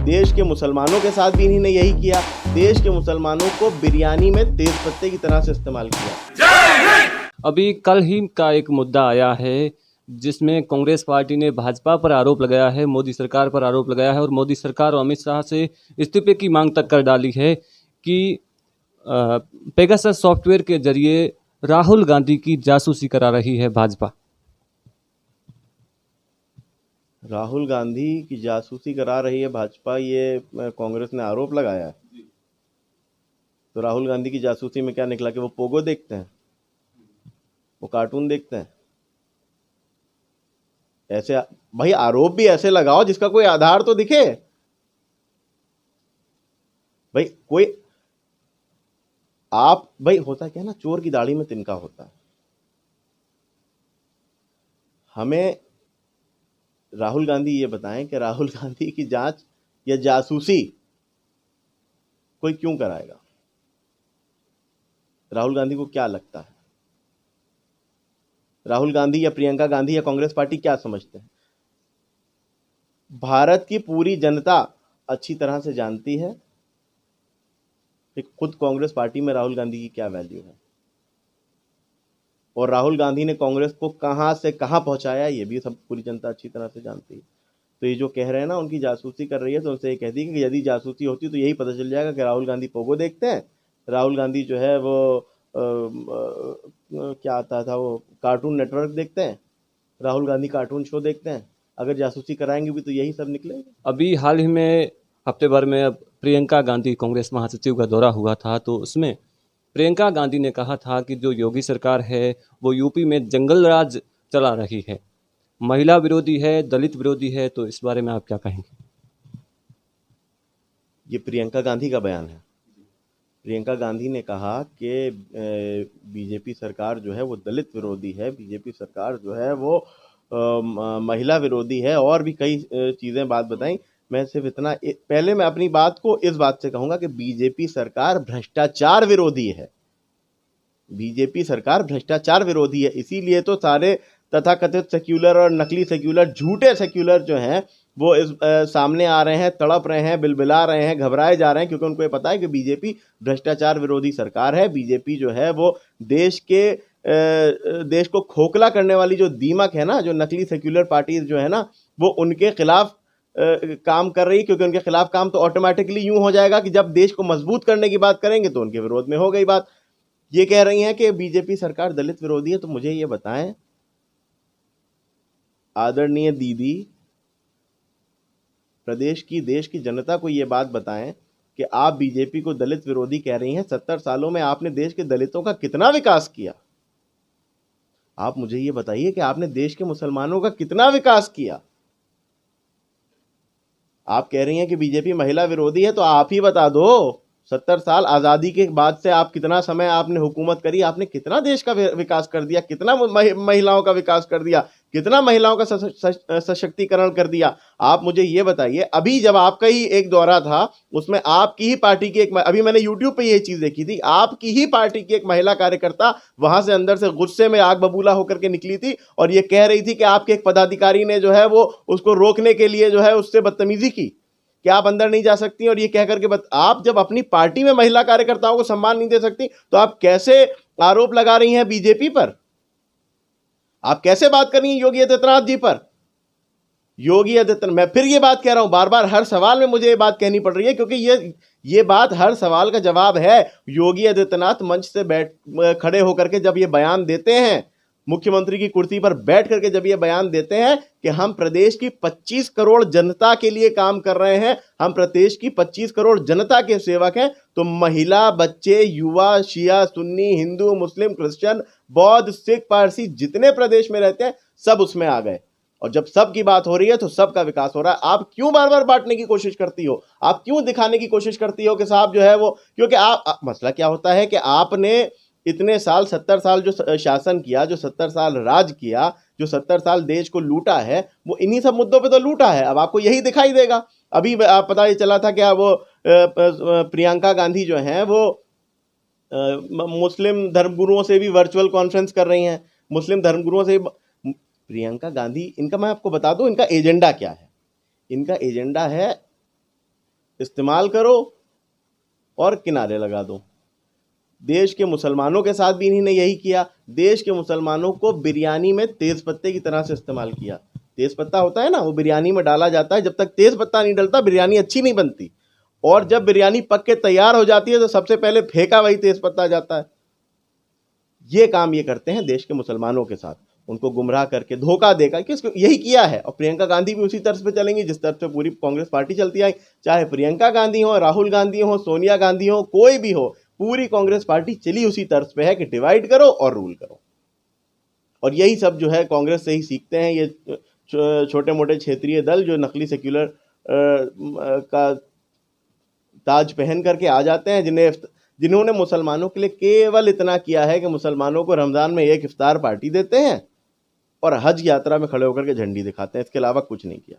देश के मुसलमानों के साथ भी इन्हीं ने यही किया। देश के मुसलमानों को बिरयानी में तेज पत्ते की तरह से इस्तेमाल किया। अभी कल ही का एक मुद्दा आया है जिसमें कांग्रेस पार्टी ने भाजपा पर आरोप लगाया है, मोदी सरकार पर आरोप लगाया है और मोदी सरकार और अमित शाह से इस्तीफे की मांग तक कर डाली है कि पेगासस सॉफ्टवेयर के जरिए राहुल गांधी की जासूसी करा रही है भाजपा। राहुल गांधी की जासूसी करा रही है भाजपा, ये कांग्रेस ने आरोप लगाया है। तो राहुल गांधी की जासूसी में क्या निकला कि वो पोगो देखते हैं, वो कार्टून देखते हैं। ऐसे भाई आरोप भी ऐसे लगाओ जिसका कोई आधार तो दिखे। भाई कोई आप भाई होता क्या ना, चोर की दाढ़ी में तिनका होता है। हमें राहुल गांधी ये बताएं कि राहुल गांधी की जांच या जासूसी कोई क्यों कराएगा? राहुल गांधी को क्या लगता है? राहुल गांधी या प्रियंका गांधी या कांग्रेस पार्टी क्या समझते हैं? भारत की पूरी जनता अच्छी तरह से जानती है कि खुद कांग्रेस पार्टी में राहुल गांधी की क्या वैल्यू है और राहुल गांधी ने कांग्रेस को कहां से कहां पहुंचाया, ये भी सब पूरी जनता अच्छी तरह से जानती है। तो ये जो कह रहे हैं ना उनकी जासूसी कर रही है, तो उनसे ये कह दी कि यदि जासूसी होती तो यही पता चल जाएगा कि राहुल गांधी पोगो देखते हैं, राहुल गांधी जो है वो क्या आता था वो कार्टून नेटवर्क देखते हैं, राहुल गांधी कार्टून शो देखते हैं। अगर जासूसी कराएंगे भी तो यही सब निकलेगा। अभी हाल ही में हफ्ते भर में अब प्रियंका गांधी कांग्रेस महासचिव का दौरा हुआ था, तो उसमें प्रियंका गांधी ने कहा था कि जो योगी सरकार है वो यूपी में जंगल राज चला रही है, महिला विरोधी है, दलित विरोधी है। तो इस बारे में आप क्या कहेंगे? ये प्रियंका गांधी का बयान है। प्रियंका गांधी ने कहा कि बीजेपी सरकार जो है वो दलित विरोधी है, बीजेपी सरकार जो है वो महिला विरोधी है और भी कई चीज़ें बात बताई। मैं सिर्फ इतना पहले मैं अपनी बात को इस बात से कहूँगा कि बीजेपी सरकार भ्रष्टाचार विरोधी है। बीजेपी सरकार भ्रष्टाचार विरोधी है, इसीलिए तो सारे तथाकथित सेक्युलर और नकली सेक्युलर, झूठे सेक्युलर जो हैं वो इस सामने आ रहे हैं, तड़प रहे हैं, बिलबिला रहे हैं, घबराए जा रहे हैं, क्योंकि उनको ये पता है कि बीजेपी भ्रष्टाचार विरोधी सरकार है। बीजेपी जो है वो देश को खोखला करने वाली जो दीमक है ना, जो नकली सेक्युलर पार्टीज जो है ना, वो उनके खिलाफ काम कर रही है, क्योंकि उनके खिलाफ काम तो ऑटोमेटिकली यूं हो जाएगा कि जब देश को मजबूत करने की बात करेंगे तो उनके विरोध में हो गई बात। ये कह रही हैं कि बीजेपी सरकार दलित विरोधी है। तो मुझे ये बताएं आदरणीय दीदी, प्रदेश की देश की जनता को ये बात बताएं कि आप बीजेपी को दलित विरोधी कह रही हैं। 70 सालों में आपने देश के दलितों का कितना विकास किया? आप मुझे ये बताइए कि आपने देश के मुसलमानों का कितना विकास किया? आप कह रही हैं कि बीजेपी महिला विरोधी है, तो आप ही बता दो 70 साल आज़ादी के बाद से आप कितना समय आपने हुकूमत करी, आपने कितना देश का विकास कर दिया, कितना महिलाओं का विकास कर दिया, कितना महिलाओं का सशक्तिकरण कर दिया? आप मुझे ये बताइए। अभी जब आपका ही एक दौरा था उसमें आपकी ही पार्टी की एक, अभी मैंने यूट्यूब पे ये चीज़ देखी थी, आपकी ही पार्टी की एक महिला कार्यकर्ता वहां से अंदर से गुस्से में आग बबूला होकर के निकली थी और ये कह रही थी कि आपके एक पदाधिकारी ने जो है वो उसको रोकने के लिए जो है उससे बदतमीजी की कि आप अंदर नहीं जा सकती। और ये कह करके आप जब अपनी पार्टी में महिला कार्यकर्ताओं को सम्मान नहीं दे सकती तो आप कैसे आरोप लगा रही हैं बीजेपी पर? आप कैसे बात कर रही हैं योगी आदित्यनाथ जी पर? योगी आदित्यनाथ, मैं फिर ये बात कह रहा हूं, बार बार हर सवाल में मुझे ये बात कहनी पड़ रही है, क्योंकि ये बात हर सवाल का जवाब है। योगी आदित्यनाथ मंच से खड़े होकर के जब ये बयान देते हैं, मुख्यमंत्री की कुर्सी पर बैठ करके जब ये बयान देते हैं कि हम प्रदेश की 25 करोड़ जनता के लिए काम कर रहे हैं, हम प्रदेश की 25 करोड़ जनता के सेवक हैं, तो महिला, बच्चे, युवा, शिया, सुन्नी, हिंदू, मुस्लिम, क्रिश्चियन, बौद्ध, सिख, पारसी जितने प्रदेश में रहते हैं सब उसमें आ गए। और जब सब की बात हो रही है तो सबका विकास हो रहा है। आप क्यों बार बार बांटने की कोशिश करती हो? आप क्यों दिखाने की कोशिश करती हो कि साहब जो है वो, क्योंकि मसला क्या होता है कि आपने इतने साल 70 साल जो शासन किया, जो 70 साल राज किया, जो 70 साल देश को लूटा है, वो इन्हीं सब मुद्दों पे तो लूटा है। अब आपको यही दिखाई देगा। अभी पता ये चला था क्या वो प्रियंका गांधी जो हैं वो मुस्लिम धर्मगुरुओं से भी वर्चुअल कॉन्फ्रेंस कर रही हैं। मुस्लिम धर्मगुरुओं से प्रियंका गांधी, इनका मैं आपको बता दूं इनका एजेंडा क्या है। इनका एजेंडा है इस्तेमाल करो और किनारे लगा दो। देश के मुसलमानों के साथ भी इन्हीं ने यही किया। देश के मुसलमानों को बिरयानी में तेज पत्ते की तरह से इस्तेमाल किया। तेज पत्ता होता है ना, वो बिरयानी में डाला जाता है, जब तक तेज पत्ता नहीं डलता बिरयानी अच्छी नहीं बनती। और जब बिरयानी पक के तैयार हो जाती है तो सबसे पहले फेंका वही तेज पत्ता जाता है। ये काम ये करते हैं देश के मुसलमानों के साथ, उनको गुमराह करके धोखा देकर, किसको यही किया है। और प्रियंका गांधी भी उसी तर्ज पे चलेंगी जिस तर्ज पे पूरी कांग्रेस पार्टी चलती आई। चाहे प्रियंका गांधी हो, राहुल गांधी हो, सोनिया गांधी हो, कोई भी हो, पूरी कांग्रेस पार्टी चली उसी तर्ज पे है कि डिवाइड करो और रूल करो। और यही सब जो है कांग्रेस से ही सीखते हैं ये छोटे मोटे क्षेत्रीय दल जो नकली सेक्युलर का ताज पहन करके आ जाते हैं, जिन्होंने मुसलमानों के लिए केवल इतना किया है कि मुसलमानों को रमज़ान में एक इफ्तार पार्टी देते हैं और हज यात्रा में खड़े होकर के झंडी दिखाते हैं, इसके अलावा कुछ नहीं किया।